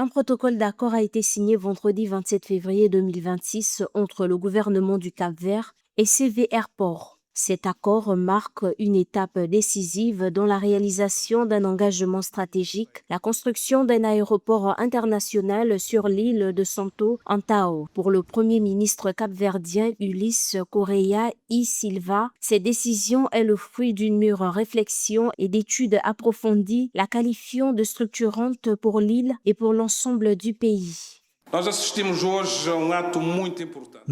Un protocole d'accord a été signé vendredi 27 février 2026 entre le gouvernement du Cap-Vert et CV Airport. Cet accord marque une étape décisive dans la réalisation d'un engagement stratégique, la construction d'un aéroport international sur l'île de Santo Antão. Pour le Premier ministre capverdien Ulysse Correia e Silva, cette décision est le fruit d'une mûre réflexion et d'études approfondies, la qualifiant de structurante pour l'île et pour l'ensemble du pays. Nous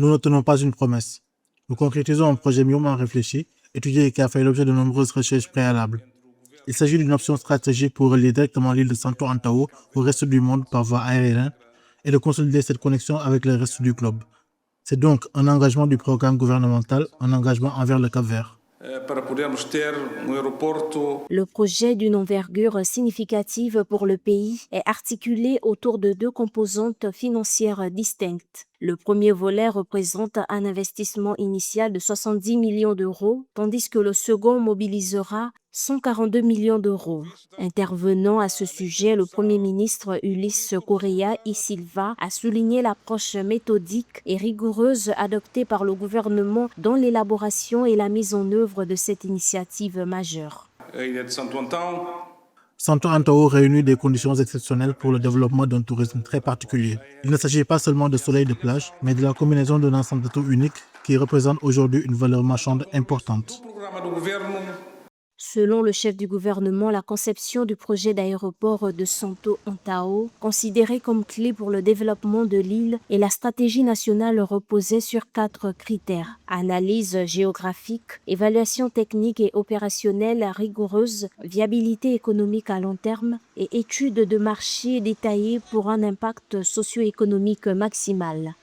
ne tenons pas une promesse. Nous concrétisons un projet mûrement réfléchi, étudié et qui a fait l'objet de nombreuses recherches préalables. Il s'agit d'une option stratégique pour relier directement l'île de Santo Antão au reste du monde par voie aérienne et de consolider cette connexion avec le reste du globe. C'est donc un engagement du programme gouvernemental, un engagement envers le Cap-Vert. Le projet d'une envergure significative pour le pays est articulé autour de deux composantes financières distinctes. Le premier volet représente un investissement initial de 70 millions d'euros, tandis que le second mobilisera 142 millions d'euros. Intervenant à ce sujet, le Premier ministre Ulysse Correia e Silva a souligné l'approche méthodique et rigoureuse adoptée par le gouvernement dans l'élaboration et la mise en œuvre de cette initiative majeure. Santo Antão réunit des conditions exceptionnelles pour le développement d'un tourisme très particulier. Il ne s'agit pas seulement de soleil et de plage, mais de la combinaison d'un ensemble d'atouts uniques qui représente aujourd'hui une valeur marchande importante. Selon le chef du gouvernement, la conception du projet d'aéroport de Santo Antão, considéré comme clé pour le développement de l'île, et la stratégie nationale reposait sur 4 critères: analyse géographique, évaluation technique et opérationnelle rigoureuse, viabilité économique à long terme et étude de marché détaillée pour un impact socio-économique maximal.